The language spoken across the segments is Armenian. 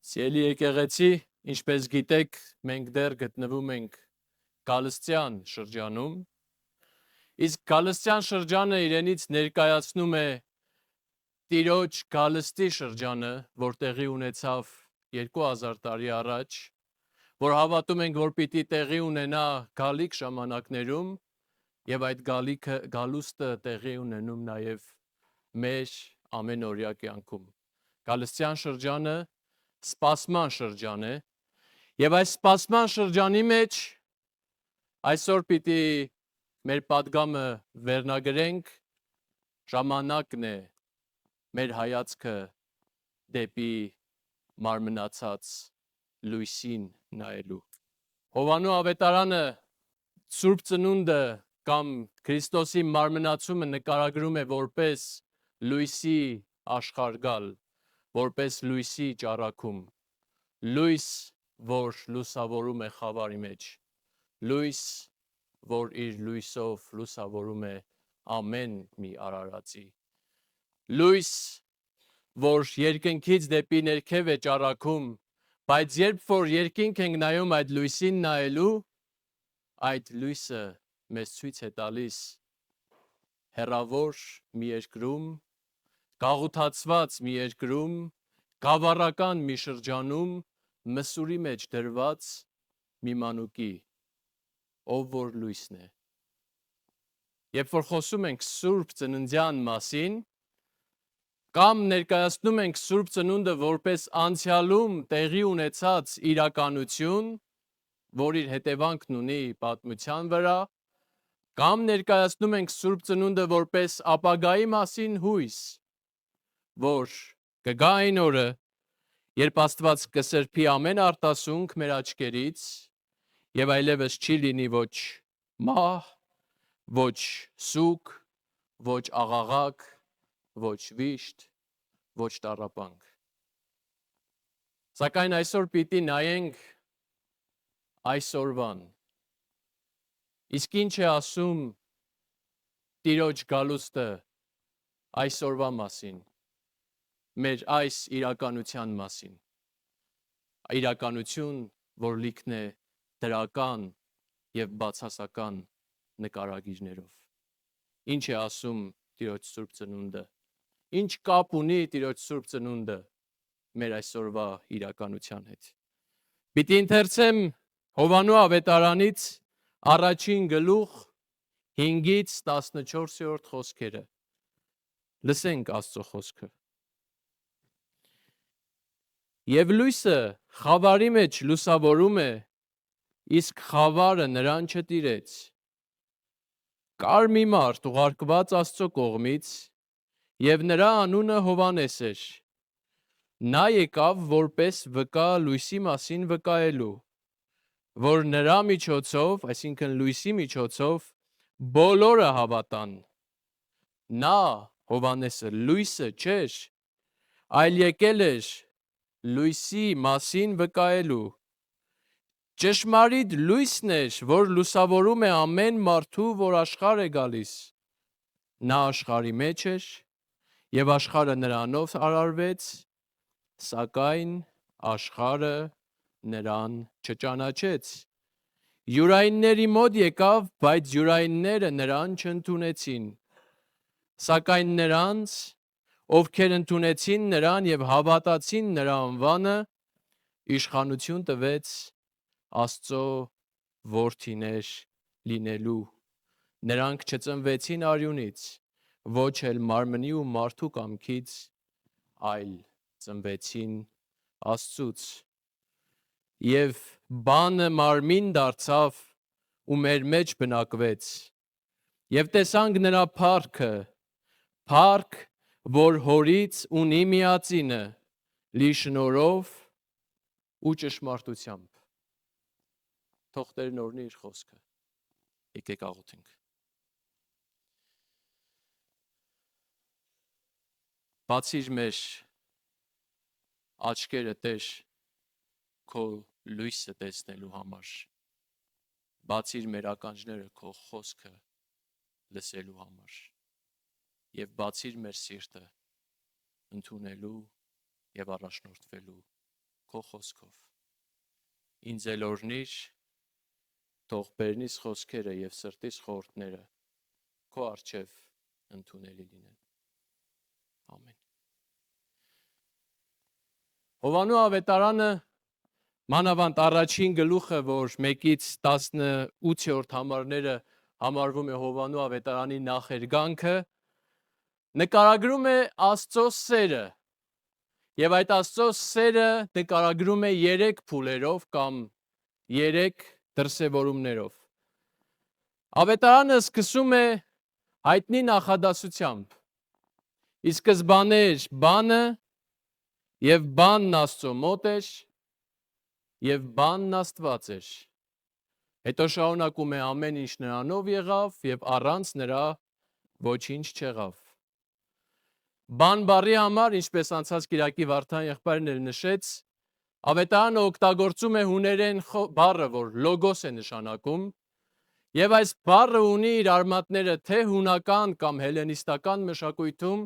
Սիրելի եկեղեցի, ինչպես գիտեք, մենք դեռ գտնվում ենք Գալստյան շրջանում, իսկ Գալստյան շրջանը իրենից ներկայացնում է Տիրոջ Գալստի շրջանը, որ տեղի ունեցավ 2000 տարի առաջ, որ հավատում ենք, որ պիտի տեղի ունենա գալիք ժամանակներում, եւ այդ գալուստը տեղի ունենում նաեւ մեր ամենօրյա կյանքում։ Գալստյան շրջանը սպասման շրջան է, եւ այս սպասման շրջանի մեջ այսօր պիտի մեր պատգամը վերնագրենք, ժամանակն է մեր հայացքը դեպի մարմնացած լույսին նայելու։ Հովանու ավետարանը Սուրբ Ծնունդը կամ Քրիստոսի մարմնացումը նկարագրում է որպես լույսի աշխարհ գալ, որպես լույսի ճառագում, լույս, որ լուսավորում է խավարի մեջ, լույս, որ իր լույսով լուսավորում է ամեն մի արարածի, լույս, որ երկնքից դեպի ներքև է ճառագում, բայց երբ որ երկինք ենք նայում այդ լույսին նայելու, այդ լույսը մեզ ցույց է տալիս հեռավոր մի երկրում, գաղութացված մի երկրում, գավառական մի շրջանում, մսուրի մեջ դրված մի մանուկի, ով որ լույսն է։ Երբ որ խոսում ենք Սուրբ Ծննդյան մասին, կամ ներկայացնում ենք Սուրբ Ծնունդը որպես անցյալում տեղի ունեցած իրականություն, որ իր հետևանքն ունի պատմության վրա, կամ ներկայացնում ենք Սուրբ Ծնունդը որպես ապագայի մասին հույս, որ կգա այն օրը, երբ Աստված կսրբի ամեն արտասունք մեր աչքերից եւ այլևս չի լինի ոչ մահ, ոչ սուգ, ոչ աղաղակ, ոչ վիշտ, ոչ տառապանք։ Սակայն այսօր պիտի նայենք այսօրվան։ Իսկ ինչ է ասում Տիրոջ գալուստը այսօրվա մասին, մեր այս իրականության մասին, իրականություն, որ լիքն է դրական եւ բացասական նկարագիրներով։ Ինչ է ասում Տիրոջ Սուրբ Ծնունդը, ինչ կապ ունի Տիրոջ Սուրբ Ծնունդը մեր այսօրվա իրականության հետ։ Պիտի ընթերցեմ Հովանու ավետարանից առաջին գլուխ 5-ից 14-րդ խոսքերը։ Լսենք Աստծո խոսքը։ Եվ լույսը խավարի մեջ լուսավորում է, իսկ խավարը նրան չտիրեց։ Կար մի մարդ ուղարկված Աստծո կողմից, եւ նրա անունը Հովանես էր։ Նա եկավ որպես վկա լույսի մասին վկայելու, որ նրա միջոցով, այսինքն լույսի միջոցով, բոլորը հավատան։ Նա, Հովանեսը, լույսը չէր, այլ եկել էր լույսի մասին վկայելու։ Ճշմարիտ լույսն էր, որ լուսավորում է ամեն մարդու, որ աշխարհ է գալիս։ Նա աշխարհի մեջ էր, եւ աշխարհը նրանով արարվեց, սակայն աշխարհը նրան չճանաչեց։ Յուրայինների մոտ եկավ, բայց յուրայինները նրան չընդունեցին։ Սակայն նրանց, ովքեր ընդունեցին նրան եւ հավատացին նրա անվանը, իշխանություն տվեց Աստծո որդիներ լինելու։ Նրանք չծնվեցին արյունից, ոչ էլ մարմնի ու մարդու կամքից, այլ ծնվեցին Աստծուց։ Եվ բանը մարմին դարձավ ու մեր մեջ բնակվեց։ Եվ տեսանք նրա փառքը, փառք, որ հորից ունի միածինը, լի շնորհով ու ճշմարտությամբ։ Թող Տերն օրհնի իր խոսքը։ Եկեք աղոթենք։ Բացիր մեր աչքերը, Տեր, քո լույսը տեսնելու համար։ Բացիր մեր ականջները քո խոսքը լսելու համար։ Եվ բացիր մեր սիրտը ընդունելու եւ առաջնորդվելու քո խոսքով։ Ինձ էլ օրհնիր, թող բերնիս խոսքերը եւ սրտիս խորհուրդները քո առջև ընդունելի լինեն։ Ամեն։ Հովանու ավետարանը մանավանդ առաջին գլուխը, որ 1-ից 18-րդ համարները համարվում է Հովանու ավետարանի նախերգանքը, նկարագրում է Աստծո սերը, եւ այդ Աստծո սերը նկարագրում է 3 փուլերով կամ 3 դրսևորումներով։ Ավետարանը սկսում է հայտնի նախադասությամբ. ի սկզբանե էր բանը, եւ բանն Աստծո մոտ էր, եւ բանն Աստված էր։ Հետո շարունակում է ամեն ինչ նրանով եղավ, եւ առանց նրա ոչինչ չեղավ։ Բան բառի համար, ինչպես անցած Կիրակի Վարդան եղբայրն էլ նշեց, ավետարանը օգտագործում է հուներեն բառը, որ լոգոս է նշանակում, եւ այս բառը ունի իր արմատները թե հունական կամ հելենիստական մշակույթում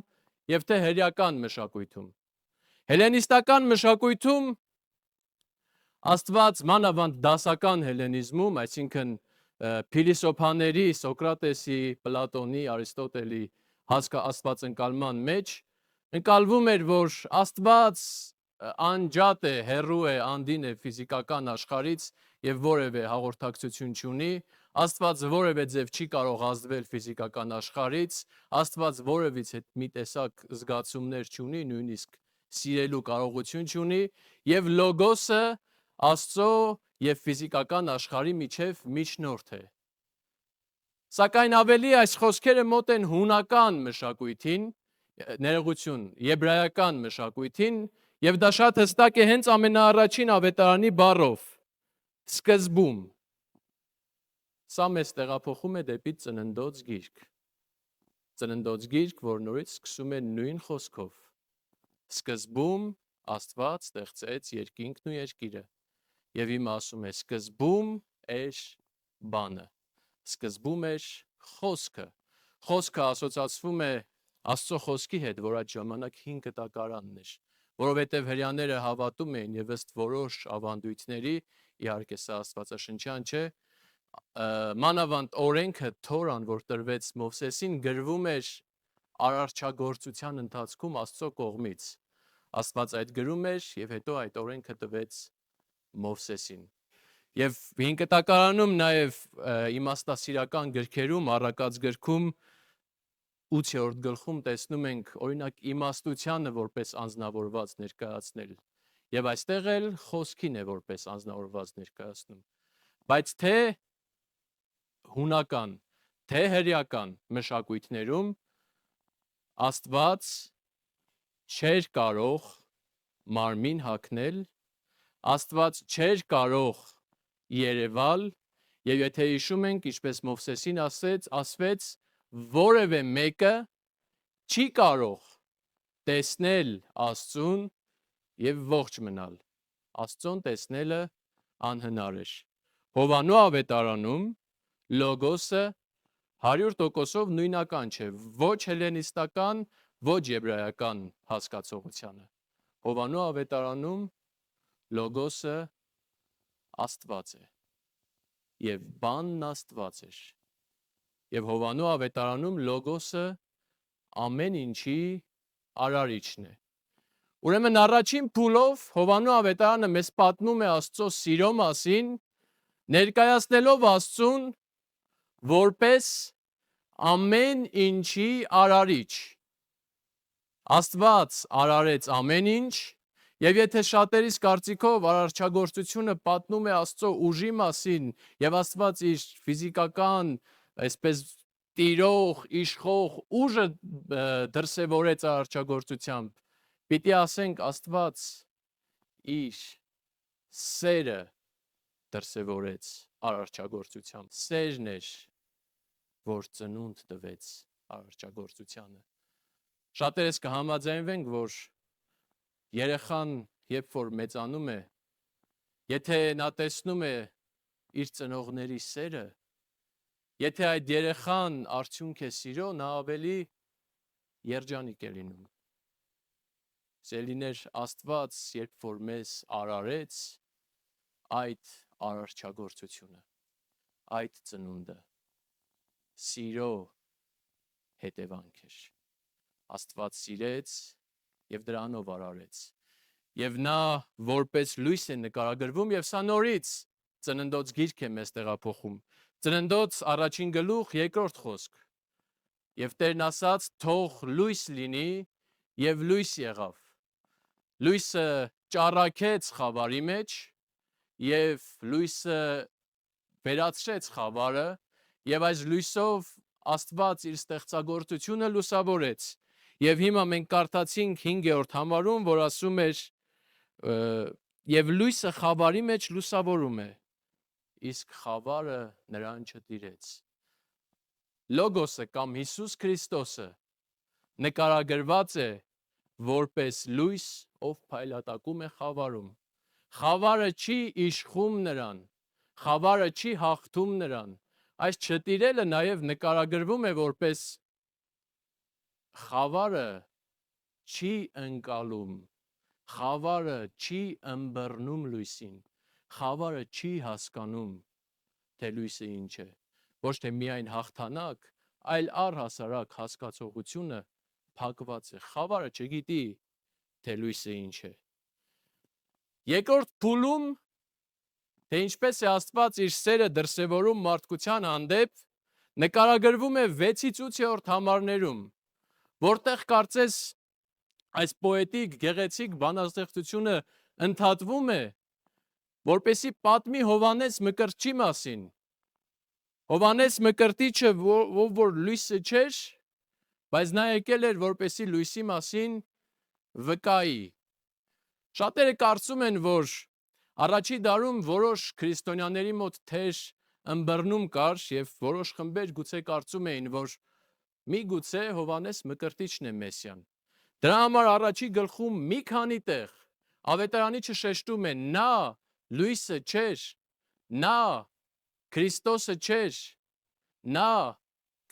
եւ թե հրեական մշակույթում։ Հելենիստական մշակույթում Աստված մանավանդ դասական հելենիզմում, այսինքն փիլիսոփաների Սոկրատեսի, Պլատոնի, Արիստոտելի աստվածընկալման մեջ ընկալվում էր, որ Աստված անջատ է, հեռու է, անդին է ֆիզիկական աշխարհից եւ որևէ հաղորդակցություն չունի, Աստված որևէ ձև չի կարող ազդվել ֆիզիկական աշխարհից, Աստված որևիցե մի տեսակ զգացումներ չունի, նույնիսկ սիրելու կարողություն չունի, եւ լոգոսը Աստծո եւ ֆիզիկական աշխարհի միջև միջնորդ է։ Սակայն ավելի այս խոսքերը մոտ են հունական մշակույթին, ներողություն, եբրայական մշակույթին, եւ դա շատ հստակ է հենց ամենաառաջին ավետարանի բառով՝ սկզբում։ Սա մեզ տեղափոխում է դեպի Ծննդոց գիրք։ Ծննդոց գիրք, որ նորից սկսում է նույն խոսքով. Սկզբում Աստված ստեղծեց երկինքն ու երկիրը։ Եվ հիմա ասում է սկզբում էր բանը, սկզբում էր խոսքը։ Խոսքը ասոցացվում է Աստծո խոսքի հետ, որ այդ ժամանակ 5 կտակարանն էր, որովհետև հրեաները հավատում էին եւ ըստ որոշ ավանդույթների, իհարկե սա աստվածաշնչյան չէ, մանավանդ օրենքը Թորան, որ տրվեց Մովսեսին, գրվում էր արարչագործության ընթացքում Աստծո կողմից։ Աստված այդ գրում էր եւ հետո այդ օրենքը տվեց Մովսեսին։ Եվ 5 կտակարանում նաև իմաստասիրական գրքերում, առակաց գրքում 8-րդ գլխում տեսնում ենք օրինակ իմաստությանը որպես անձնավորված ներկայացնել։ Եվ այստեղ էլ խոսքին է որպես անձնավորված ներկայացնում։ Բայց թե հունական, թե հրեական մշակույթներում Աստված չէր կարող մարմին հագնել, Աստված չէր կարող երևալ, եւ եթե հիշում ենք, ինչպես Մովսեսին ասվեց, որևէ մեկը չի կարող տեսնել Աստծուն եւ ողջ մնալ։ Աստծուն տեսնելը անհնար էր։ Հովանու ավետարանում լոգոսը 100% նույնական չէ, ոչ հելենիստական, ոչ եբրայական հասկացողությանը։ Հովանու ավետարանում լոգոսը Աստված է եւ բանն Աստված էր։ Եվ Հովանու ավետարանում լոգոսը ամեն ինչի արարիչն է։ Ուրեմն առաջին փուլով Հովանու ավետարանը մեզ պատմում է Աստծո սիրո մասին, ներկայացնելով Աստծուն որպես ամեն ինչի արարիչ։ Աստված արարեց ամեն ինչ, եւ եթե շատերիս կարծիքով արարչագործությունը պատմում է Աստծո ուժի մասին, եւ Աստված իր ֆիզիկական, այսպես տիրող, իշխող ուժը դրսևորեց արարչագործությամբ, պիտի ասենք Աստված իր սերը դրսևորեց արարչագործությամբ։ Սերն էր, որ ծնունդ տվեց արարչագործությանը։ Շատերս կհամաձայնվենք, որ երեխան, երբ որ մեծանում է, եթե նա տեսնում է իր ծնողների սերը, եթե այդ երեխան արդյունք է սիրո, նա ավելի երջանիկ է լինում։ Սելիներ Աստված, երբ որ մեզ արարեց, այդ արարչագործությունը, այդ ծնունդը սիրո հետևանք էր։ Աստված սիրեց եւ դրանով արարեց։ Եվ նա որպես լույս է նկարագրվում եւ սա նորից ծննդոց գիրք է մեզ տեղափոխում։ Ծննդոց առաջին գլուխ, երկրորդ խոսք։ Եվ Տերն ասաց, թող լույս լինի եւ լույս եղավ։ Լույսը ճառագեց խավարի մեջ եւ լույսը վերացրեց խավարը եւ այս լույսով Աստված իր ստեղծագործությունը լուսավորեց։ Եվ հիմա մենք կարդացինք 5-րդ համարում, որ ասում էր եւ լույսը խավարի մեջ լուսավորում է, իսկ խավարը նրան չտիրեց։ Լոգոսը կամ Հիսուս Քրիստոսը նկարագրված է որպես լույս, ով փայլատակում է խավարում։ Խավարը չի իշխում նրան, խավարը չի հաղթում նրան։ Այս չտիրելը նաև նկարագրվում է որպես խավարը չի ընկալում, խավարը չի ըմբռնում լույսին, խավարը չի հասկանում, թե լույսը ինչ է։ Ոչ թե միայն հաղթանակ, այլ առհասարակ հասկացողությունը փակված է։ Խավարը չգիտի, թե լույսը ինչ է։ Երկրորդ փուլում, թե ինչպես է Աստված իր սերը դրսևորում մարդկության հանդեպ, նկարագրվում է 6-ից 8-րդ համարներում, որտեղ կարծես այս պոետիկ, գեղեցիկ բանաստեղծությունը ընդհատվում է, որպեսզի պատմի Հովհաննես Մկրտչի մասին։ Հովհաննես Մկրտիչը, ով որ լույսը չէր, բայց նա եկել էր, որպեսզի լույսի մասին վկայի։ Շատերը կարծում են, որ առաջի դարում որոշ քրիստոնյաների մոտ թեր ըմբռնում կար եւ որոշ խմբեր գուցե կարծում էին, որ միգուցե Հովհաննես Մկրտիչն է Մեսիան։ Դրա համար առաջի գլխում մի քանի տեղ Ավետարանիչը շեշտում է, նա լույսը չէր, նա Քրիստոսը չէր, նա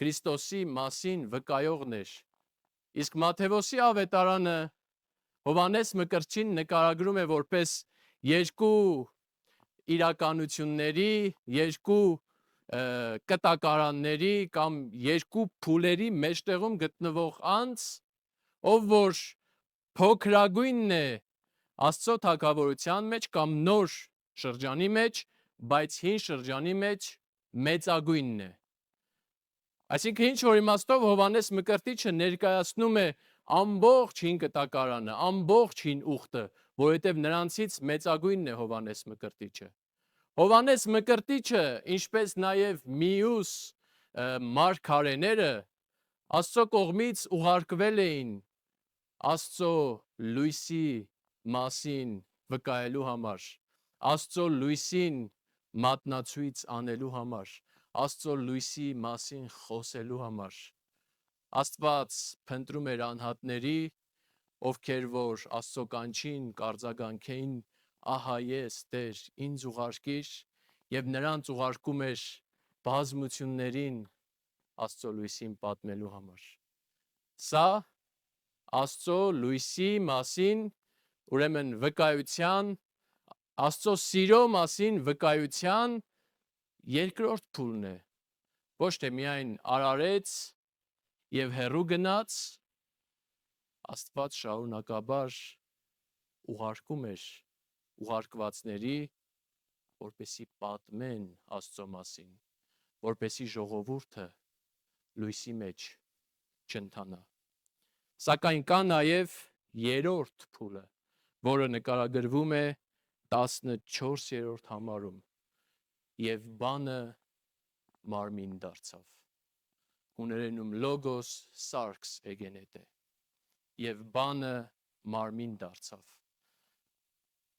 Քրիստոսի մասին վկայողն էր։ Իսկ Մատթեոսի ավետարանը Հովհաննես Մկրտչին նկարագրում է որպես երկու իրականությունների, երկու կտակարանների կամ երկու փուլերի մեջտեղում գտնվող անձ, ով որ փոքրագույնն է Աստծո թագավորության մեջ կամ նոր շրջանի մեջ, բայց հին շրջանի մեջ մեծագույնն է։ Այսինքն ինչ որ իմաստով Հովհաննես Մկրտիչը ներկայացնում է ամբողջ հին կտակարանը, ամբողջ հին ուխտը, որովհետև նրանցից մեծագույնն է Հովհաննես Մկրտիչը։ Հովհաննես Մկրտիչը, ինչպես նաև մյուս մարգարեները, Աստծո կողմից ուղարկվել էին Աստծո լույսի մասին վկայելու համար, Աստծո լույսին մատնացույց անելու համար, Աստծո լույսի մասին խոսելու համար։ Աստված փնտրում էր անհատների, ովքեր որ Աստծո կանչին, կարձագանքեին, ահա ես Տեր, ինձ ուղարկիր, եւ նրանց ուղարկում էր բազմություններին Աստծո լույսին պատմելու համար։ Սա Աստծո լույսի մասին, ուրեմն վկայության, Աստծո սիրո մասին վկայության երկրորդ փուլն է։ Ոչ թե միայն արարեց եւ հեռու գնաց, Աստված շարունակաբար ուղարկում էր ուղարկվածների, որպեսի պատմեն Աստծո մասին, որպեսի ժողովուրդը լույսի մեջ չընթանա։ Սակայն կա նաև երրորդ փուլը, որը նկարագրվում է 14-րդ համարում, եւ բանը մարմին դարձավ։ Հուներենում լոգոս սարքս էգենետե, եւ բանը մարմին դարձավ։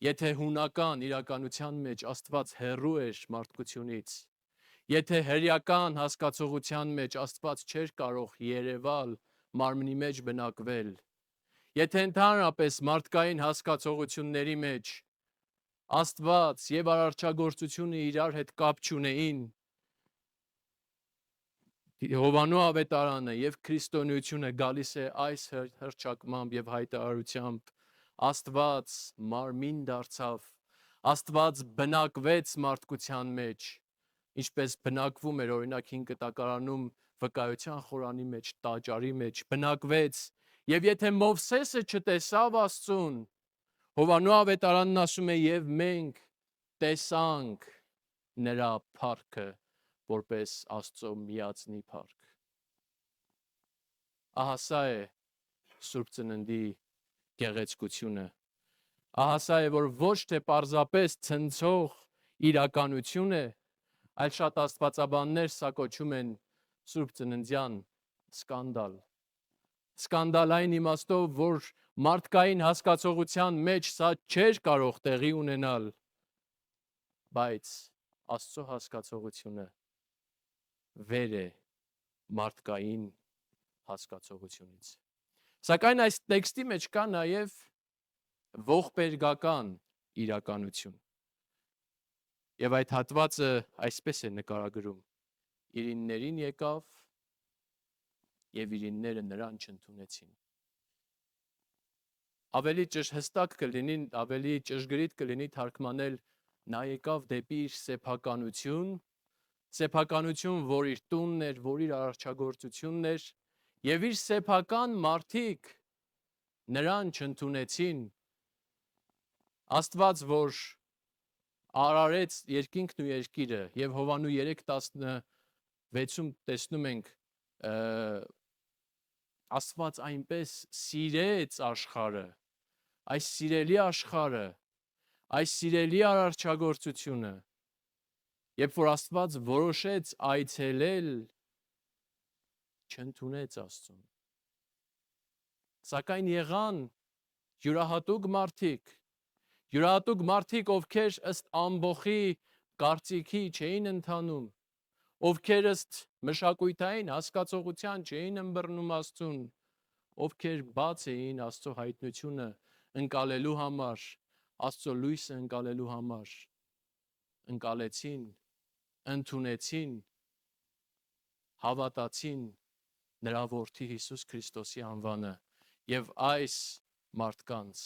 Եթե հունական իրականության մեջ Աստված հեռու էր մարդկությունից, եթե հրեական հասկացողության մեջ Աստված չէր կարող երևալ, մարմնի մեջ բնակվել, եթե ընդհանրապես մարդկային հասկացողությունների մեջ Աստված եւ արարչագործությունը իրար հետ կապ չունեին, Հովանու ավետարանը եւ քրիստոնեությունը գալիս է այս հռչակմամբ եւ հայտարարությամբ, Աստված մարմին դարձավ, Աստված բնակվեց մարդկության մեջ, ինչպես բնակվում էր օրինակ 5 կտակարանում վկայության խորանի մեջ, տաճարի մեջ, բնակվեց, եւ եթե Մովսեսը չտեսավ Աստծուն, Հովանու ավետարանն ասում է եւ մենք տեսանք նրա փառքը որպես Աստծո միածնի փառք։ Ահա սա է Սուրբ Ծննդի գեղեցկությունը։ Ահա սա է, որ ոչ թե պարզապես ցնցող իրականություն է, այլ շատ աստվածաբաններ սա կոչում են Սուրբ Ծննդյան սկանդալ։ Սկանդալ այն իմաստով, որ մարդկային հասկացողության մեջ սա չէր կարող տեղի ունենալ, բայց Աստծո հասկացողությունը վեր է մարդկային հասկացողությունից։ Սակայն այս տեքստի մեջ կա նաև ողբերգական իրականություն։ Եվ այդ հատվածը այսպես է նկարագրում. Իրիններին եկավ եւ իրինները նրան չընդունեցին։ Ավելի հստակ կլինի, ավելի ճշգրիտ կլինի թարգմանել նա եկավ դեպի իր սեփականություն, որ իր տունն էր, որ իր արարչագործությունն էր, եւ իր սեփական մարդիկ նրան չընդունեցին։ Աստված, որ արարեց երկինքն ու երկիրը, եւ Հովանու 3:16-ում տեսնում ենք Աստված այնպես սիրեց աշխարհը, այս սիրելի աշխարհը, այս սիրելի արարչագործությունը, երբ որ Աստված որոշեց այցելել, չընդունեց Աստծուն։ Սակայն եղան յուրահատուկ մարդիկ, ովքեր ըստ ամբոխի կարծիքի չէին ընթանում, ովքեր ըստ մշակութային հասկացողության չէին ըմբռնում Աստծուն, ովքեր բաց էին Աստծո հայտնությունը ընկալելու համար, Աստծո լույսը ընկալելու համար, ընկալեցին, ընդունեցին, հավատացին նրա որդի Հիսուս Քրիստոսի անվանը եւ այս մարդկանց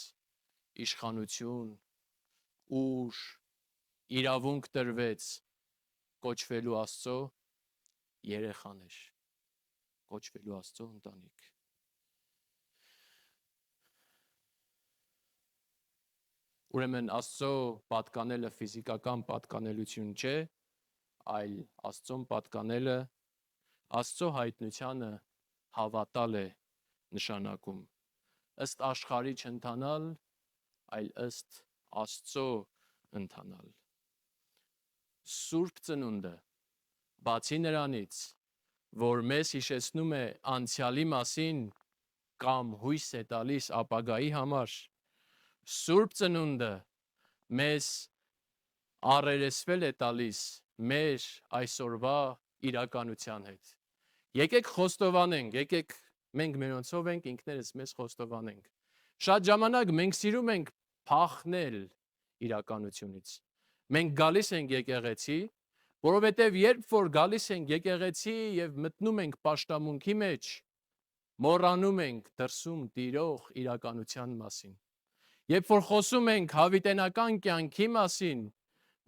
իշխանություն, ուժ, իրավունք տրվեց կոչվելու Աստծո երեխաներ, կոչվելու Աստծո ընտանիք։ Ուրեմն Աստծո պատկանելը ֆիզիկական պատկանելություն չէ, այլ Աստծոն պատկանելը Աստծո հայտնությանը հավատալ է նշանակում, ըստ աշխարհի չընթանալ, այլ ըստ Աստծո ընթանալ։ Սուրբ Ծնունդը, բացի նրանից, որ մեզ հիշեցնում է անցյալի մասին կամ հույս է տալիս ապագայի համար, Սուրբ Ծնունդը մեզ առերեսվել է տալիս մեր այսօրվա իրականության հետ։ Եկեք խոստովանենք, եկեք մենք մենոնցով ենք, ինքներս մեզ խոստովանենք։ Շատ ժամանակ մենք սիրում ենք փախնել իրականությունից։ Մենք գալիս ենք եկեղեցի, որովհետև երբ որ գալիս ենք եկեղեցի եւ մտնում ենք պաշտամունքի մեջ, մոռանում ենք դրսում տիրող իրականության մասին։ Երբ որ խոսում ենք հավիտենական կյանքի մասին,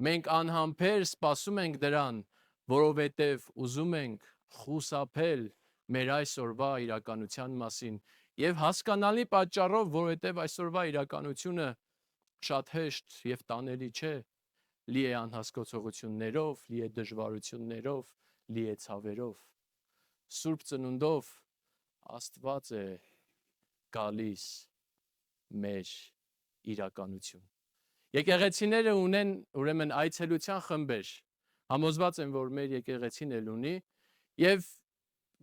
մենք անհամբեր սպասում ենք դրան, որովհետև ուզում ենք խուսափել մեր այսօրվա իրականության մասին եւ հասկանալի պատճառով, որովհետև այսօրվա իրականությունը շատ հեշտ եւ տանելի չէ, լի է անհասկացողություններով, լի է դժվարություններով, լի է ցավերով։ Սուրբ Ծնունդով Աստված է գալիս մեր իրականություն։ Եկեղեցիները ունեն ուրեմն այցելության խմբեր, համոզված եմ, որ մեր եկեղեցին էլ ունի, եւ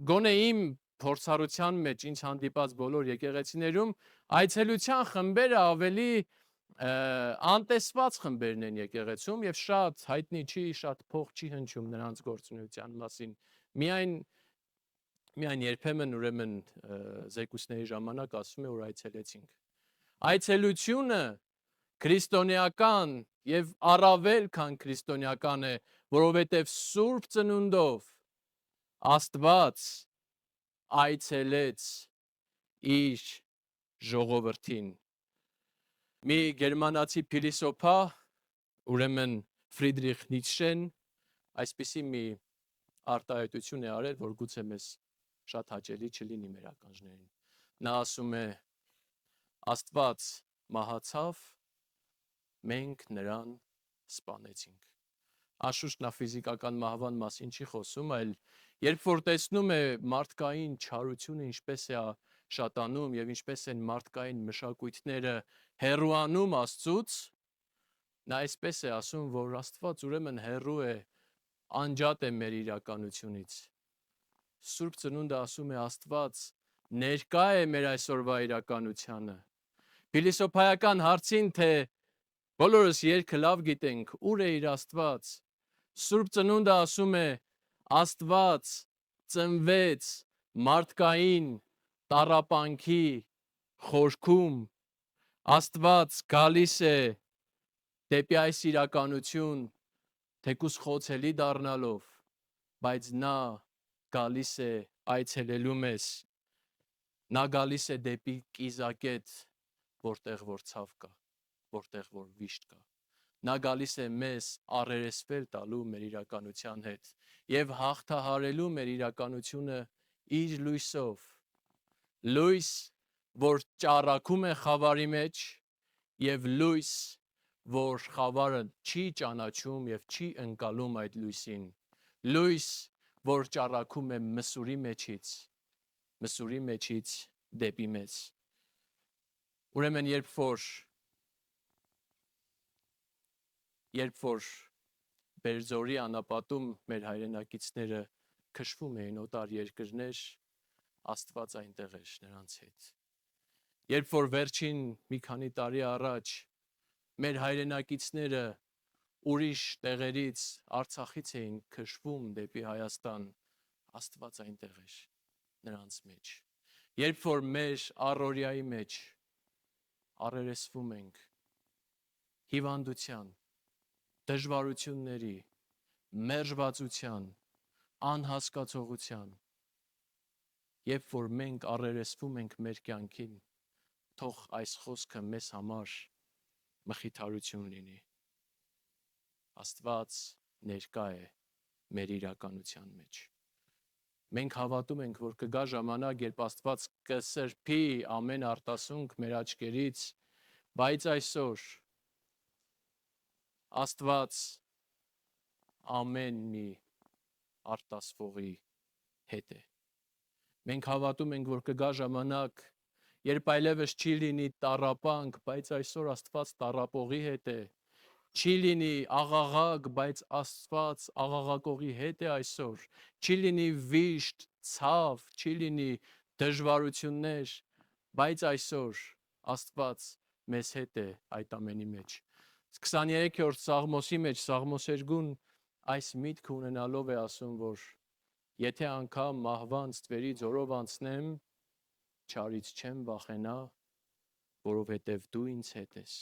գոնե իմ փորձառության մեջ ինձ հանդիպած բոլոր եկեղեցիներում այցելության խմբերը ավելի անտեսված խմբերն են եկեղեցում եւ շատ հայտնի չի, շատ փող չի հնչում նրանց գործունեության մասին։ Միայն երբեմն ուրեմն զեկույցների ժամանակ ասում է, որ այցելեցինք։ Այցելությունը քրիստոնեական եւ առավել քան քրիստոնեական է, որովհետեւ Սուրբ Ծնունդով Աստված այցելեց իր ժողովրդին։ մի գերմանացի փիլիսոփա, ուրեմն Ֆրիդրիխ Նիցշեն, այսպիսի մի արտահայտություն է արել, որ գուցե մեզ շատ հաճելի չլինի մեր ականջներին։ Նա ասում է. Աստված մահացավ, մենք նրան սպանեցինք։ Անշուշտ նա ֆիզիկական մահվան մասին չի խոսում, այլ երբ որ տեսնում է մարդկային չարությունը ինչպես է շատանում եւ ինչպես են մարդկային մշակույթները հեռուանում Աստծուց, նա այսպես է ասում, որ Աստված ուրեմն հեռու է, անջատ է մեր իրականությունից։ Սուրբ Ծնունդը ասում է Աստված ներկա է մեր այսօրվա իրականությանը։ Փիլիսոփայական հարցին, թե բոլորս երգը լավ գիտենք, ուր է իր Աստված։ Սուրբ Ծնունդը ասում է Աստված ծնվեց մարդկային տառապանքի խորքում, Աստված գալիս է դեպի այս իրականություն, թեկուզ խոցելի դառնալով, բայց նա գալիս է այցելելու մեզ, նա գալիս է դեպի կիզակետ, որտեղ որ ցավ կա, որտեղ որ վիշտ կա։ Նա գալիս է մեզ առերեսվել տալու մեր իրականության հետ եւ հաղթահարելու մեր իրականությունը իր լույսով։ Լույս, որ ճառագում է խավարի մեջ եւ լույս, որ խավարը չի ճանաչում եւ չի ընկալում այդ լույսին։ Լույս, որ ճառագում է մսուրի մեջից դեպի մեզ։ Ուրեմն երբ որ Բերձորի անապատում մեր հայրենակիցները քշվում էին օտար երկրներ, Աստված այնտեղ էր նրանց հետ։ Երբ որ վերջին մի քանի տարի առաջ մեր հայրենակիցները ուրիշ տեղերից Արցախից էին քշվում դեպի Հայաստան, Աստված այնտեղ էր նրանց մեջ։ Երբ որ մեր առօրյայի մեջ առերեսվում ենք հիվանդության, դժվարությունների, մերժվածության, անհասկացողության, երբ որ մենք առերեսվում ենք մեր կյանքին, թող այս խոսքը մեզ համար մխիթարություն լինի։ Աստված ներկա է մեր իրականության մեջ։ Մենք հավատում ենք, որ կգա ժամանակ, երբ Աստված կսրբի ամեն արտասունք մեր աչքերից, բայց այսօր Աստված ամեն մի արտասվողի հետ է։ Մենք հավատում ենք, որ կգա ժամանակ, երբ այլևս չի լինի տառապանք, բայց այսօր Աստված տառապողի հետ է։ Չի լինի աղաղակ, բայց Աստված աղաղակողի հետ է այսօր։ Չի լինի վիշտ, ցավ, չի լինի դժվարություններ, բայց այսօր Աստված մեզ հետ է այդ ամենի մեջ։ 23-րդ Սաղմոսի մեջ Սաղմոսերգուն այս միտքը ունենալով է ասում, որ եթե անգամ մահվան ստվերի ձորով անցնեմ, չարից չեմ վախենա, որովհետև դու ինձ հետ ես։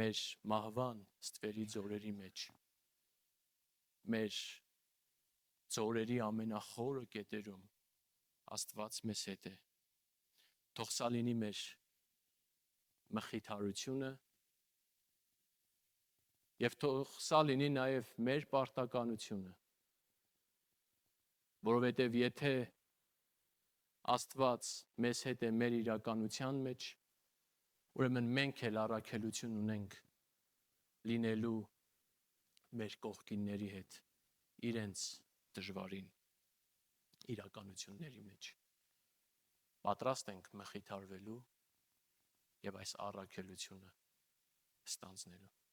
Մեր մահվան ստվերի ձորերի մեջ, մեր ձորերի ամենախորը կետերում Աստված մեզ հետ է։ Թող սա լինի մեր մխիթարությունը եւ թող սա լինի նաեւ մեր պարտականությունը, որովհետեւ եթե Աստված մեզ հետ է մեր իրականության մեջ, ուրեմն մենք էլ առաքելություն ունենք լինելու մեր կողքինների հետ իրենց դժվարին իրականությունների մեջ։ Պատրաստ ենք մխիթարվելու եւ այս առաքելությունը ստանձնելու։